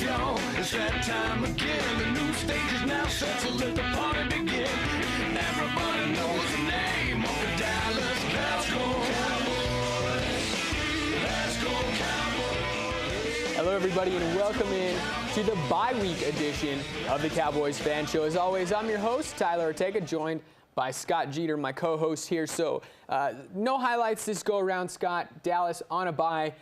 if y'all. It's that time again. The new stage is now set, so let the party begin. Everybody knows the name of the Dallas Cowboys. Let's go Cowboys. Hello, everybody, and welcome in to the bye-week edition of the Cowboys Fan Show. As always, I'm your host, Tyler Ortega, joined by Scott Jeter, my co-host here. So no highlights this go around, Scott. Dallas on a bye,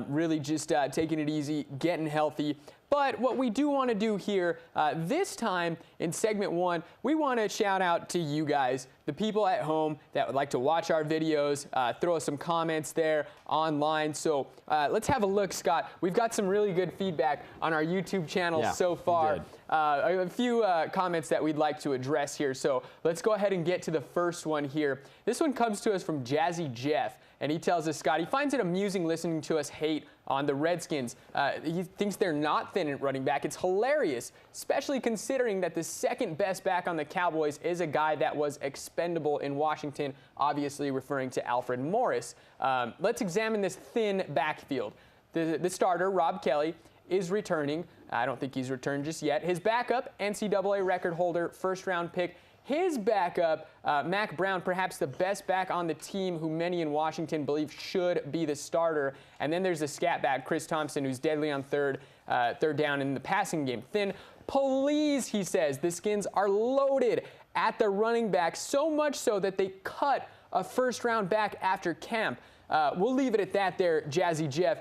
really just taking it easy, getting healthy. But what we do want to do here this time in segment one, we want to shout out to you guys, the people at home that would like to watch our videos, throw us some comments there online. So let's have a look, Scott. We've got some really good feedback on our YouTube channel so far. A few comments that we'd like to address here. So let's go ahead and get to the first one here. This one comes to us from Jazzy Jeff, and he tells us, Scott, he finds it amusing listening to us hate on the Redskins. He thinks they're not thin at running back. It's hilarious, especially considering that the second best back on the Cowboys is a guy that was expendable in Washington, obviously referring to Alfred Morris. Let's examine this thin backfield. The starter, Rob Kelly, is returning. I don't think he's returned just yet. His backup, NCAA record holder, first-round pick. His backup, Mac Brown, perhaps the best back on the team, who many in Washington believe should be the starter. And then there's the scat back, Chris Thompson, who's deadly on third down in the passing game. Thin, please, he says, the Skins are loaded at the running back, so much so that they cut a first-round back after camp. We'll leave it at that there, Jazzy Jeff.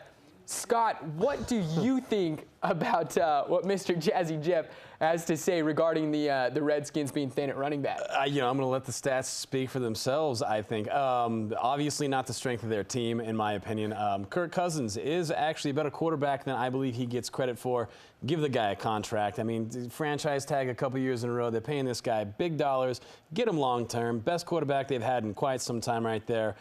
Scott, what do you think about what Mr. Jazzy Jeff has to say regarding the Redskins being thin at running back? I'm going to let the stats speak for themselves, I think. Obviously not the strength of their team, in my opinion. Kirk Cousins is actually a better quarterback than I believe he gets credit for. Give the guy a contract. I mean, franchise tag a couple years in a row. They're paying this guy big dollars. Get him long-term. Best quarterback they've had in quite some time right there.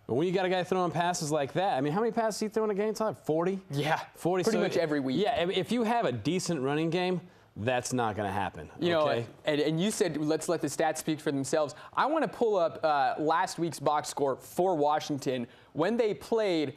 But when you got a guy throwing passes like that, I mean, how many passes he throw in a game, Todd? 40? Yeah, 40. Pretty much every week. Yeah, if you have a decent running game, that's not going to happen. You know, and you said let's let the stats speak for themselves. I want to pull up last week's box score for Washington when they played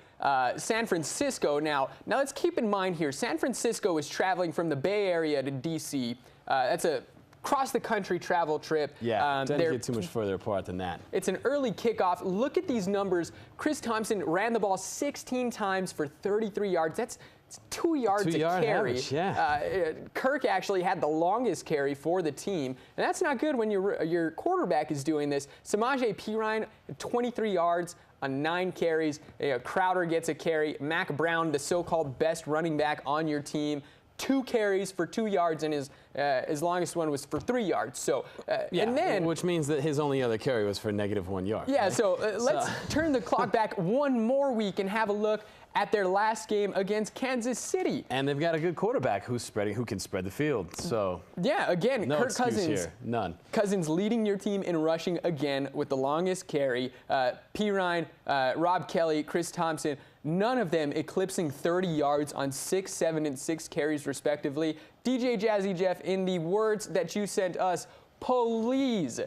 San Francisco. Now let's keep in mind here, San Francisco is traveling from the Bay Area to D.C. That's a cross-the-country travel trip. Yeah, doesn't get too much further apart than that. It's an early kickoff. Look at these numbers. Chris Thompson ran the ball 16 times for 33 yards. That's 2 yards a carry. Average, yeah. Kirk actually had the longest carry for the team, and that's not good when your quarterback is doing this. Samaje Perine, 23 yards on 9 carries. Crowder gets a carry. Mac Brown, the so-called best running back on your team, 2 carries for 2 yards, and his longest one was for 3 yards. So, and then, which means that his only other carry was for -1 yard. Yeah. Right? So let's turn the clock back one more week and have a look at their last game against Kansas City. And they've got a good quarterback who can spread the field. So yeah, again, no Kirk Cousins here. None. Cousins leading your team in rushing again with the longest carry. Perine, Rob Kelly, Chris Thompson. None of them eclipsing 30 yards on 6, 7, and 6 carries, respectively. DJ Jazzy Jeff, in the words that you sent us, please.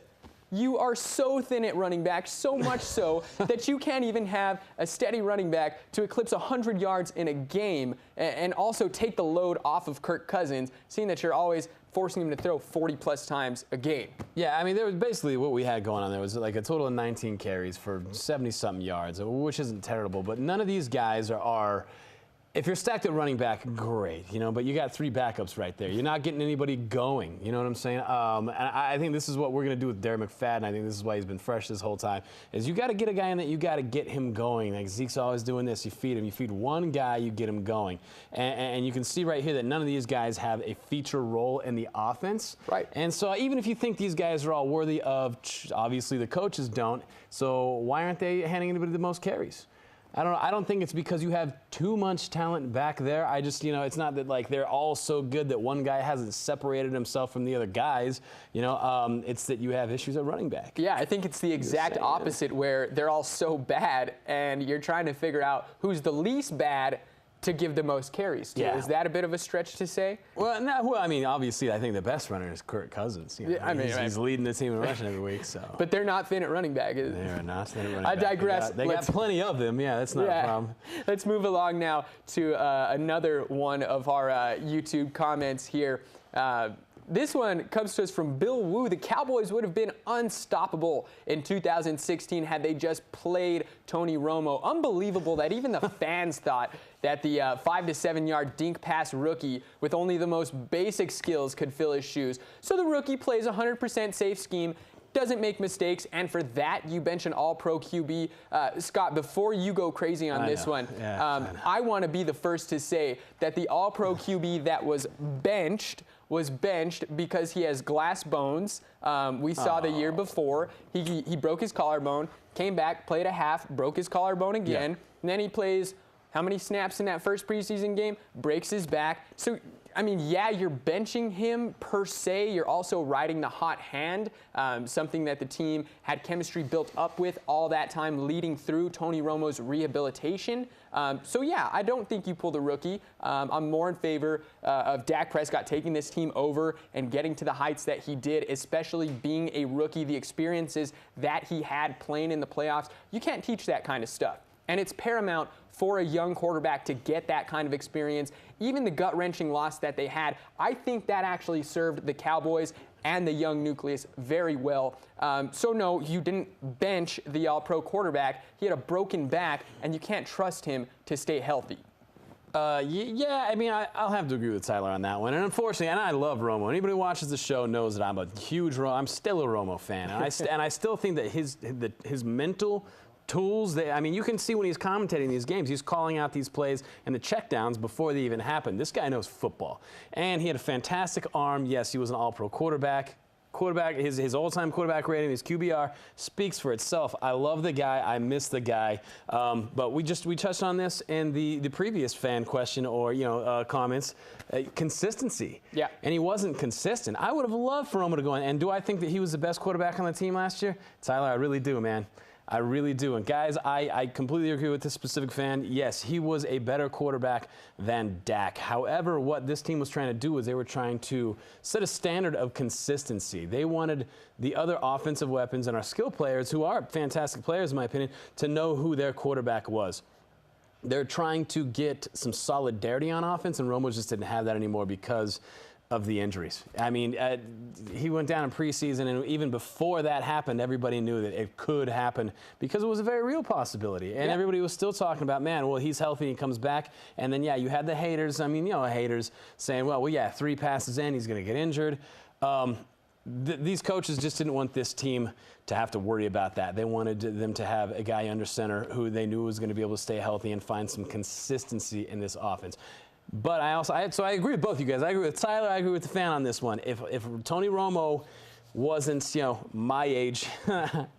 You are so thin at running back, so much so that you can't even have a steady running back to eclipse 100 yards in a game and also take the load off of Kirk Cousins, seeing that you're always forcing him to throw 40-plus times a game. Yeah, I mean, there was basically what we had going on there was like a total of 19 carries for 70-something yards, which isn't terrible. But none of these guys are if you're stacked at running back, great, but you got 3 backups right there. You're not getting anybody going, you know what I'm saying? And I think this is what we're going to do with Derek McFadden. I think this is why he's been fresh this whole time, is you got to get a guy in that you got to get him going. Like Zeke's always doing this. You feed him. You feed one guy, you get him going. And you can see right here that none of these guys have a feature role in the offense. Right. And so even if you think these guys are all worthy of, obviously the coaches don't, so why aren't they handing anybody the most carries? I don't think it's because you have too much talent back there. I just, it's not that like they're all so good that one guy hasn't separated himself from the other guys. It's that you have issues at running back. Yeah, I think it's the exact opposite where they're all so bad and you're trying to figure out who's the least bad to give the most carries to. Yeah. Is that a bit of a stretch to say? Well, no, well, I mean, obviously, I think the best runner is Kirk Cousins. You know, Yeah, I mean, he's leading the team in rushing every week. So. But they're not thin at running back. They're not thin at running I back. digress. They got plenty of them. Yeah, that's not a problem. Let's move along now to another one of our YouTube comments here. This one comes to us from Bill Wu. The Cowboys would have been unstoppable in 2016 had they just played Tony Romo. Unbelievable that even the fans thought that the 5 to 7 yard dink pass rookie with only the most basic skills could fill his shoes. So the rookie plays 100% safe scheme, doesn't make mistakes, and for that you bench an all-pro QB. Scott, before you go crazy on this one, I want to be the first to say that the all-pro QB that was benched because he has glass bones. We saw the year before. He broke his collarbone, came back, played a half, broke his collarbone again, and then he plays how many snaps in that first preseason game? Breaks his back. So, I mean, yeah, you're benching him per se. You're also riding the hot hand, something that the team had chemistry built up with all that time leading through Tony Romo's rehabilitation. So, yeah, I don't think you pull the rookie. I'm more in favor of Dak Prescott taking this team over and getting to the heights that he did, especially being a rookie, the experiences that he had playing in the playoffs. You can't teach that kind of stuff. And it's paramount for a young quarterback to get that kind of experience. Even the gut-wrenching loss that they had, I think that actually served the Cowboys and the young nucleus very well. So no, you didn't bench the all-pro quarterback. He had a broken back, and you can't trust him to stay healthy. Yeah, I mean, I'll have to agree with Tyler on that one. And unfortunately, and I love Romo. Anybody who watches the show knows that I'm a huge I'm still a Romo fan. And I still think that his mental tools, I mean, you can see when he's commentating these games, he's calling out these plays and the checkdowns before they even happen. This guy knows football. And he had a fantastic arm. Yes, he was an all-pro quarterback. His all-time quarterback rating, his QBR, speaks for itself. I love the guy. I miss the guy. But we touched on this in the previous fan question or comments. Consistency. Yeah. And he wasn't consistent. I would have loved for Romo to go in. And do I think that he was the best quarterback on the team last year? Tyler, I really do, man. I really do. And guys, I completely agree with this specific fan. Yes, he was a better quarterback than Dak. However, what this team was trying to do was they were trying to set a standard of consistency. They wanted the other offensive weapons and our skill players, who are fantastic players in my opinion, to know who their quarterback was. They're trying to get some solidarity on offense, and Romo just didn't have that anymore because of the injuries. I mean, he went down in preseason, and even before that happened, everybody knew that it could happen because it was a very real possibility. And everybody was still talking about, man, well, he's healthy, he comes back. And then, yeah, you had the haters. I mean, haters saying, well, yeah, 3 passes in, he's going to get injured. These coaches just didn't want this team to have to worry about that. They wanted them to have a guy under center who they knew was going to be able to stay healthy and find some consistency in this offense. But so I agree with both you guys. I agree with Tyler. I agree with the fan on this one. If Tony Romo wasn't, my age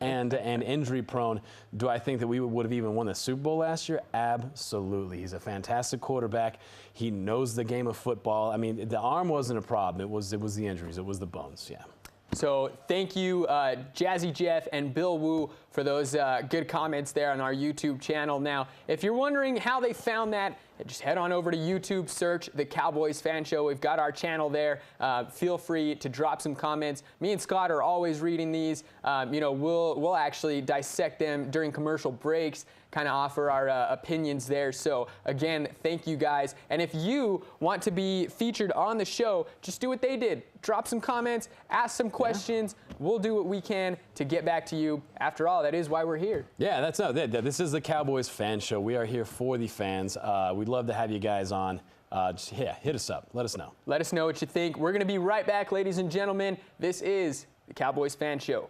and injury prone, do I think that we would have even won the Super Bowl last year? Absolutely. He's a fantastic quarterback. He knows the game of football. I mean, the arm wasn't a problem. It was the injuries. It was the bones. Yeah. So thank you, Jazzy Jeff and Bill Wu, for those good comments there on our YouTube channel. Now, if you're wondering how they found that, just head on over to YouTube, search the Cowboys Fan Show. We've got our channel there. Feel free to drop some comments. Me and Scott are always reading these. We'll actually dissect them during commercial breaks, kind of offer our opinions there. So again, thank you guys. And if you want to be featured on the show, just do what they did. Drop some comments, ask some questions. Yeah. We'll do what we can to get back to you. After all, that is why we're here. Yeah, this is the Cowboys Fan Show. We are here for the fans. We'd love to have you guys on. Hit us up. Let us know. Let us know what you think. We're going to be right back, ladies and gentlemen. This is the Cowboys Fan Show.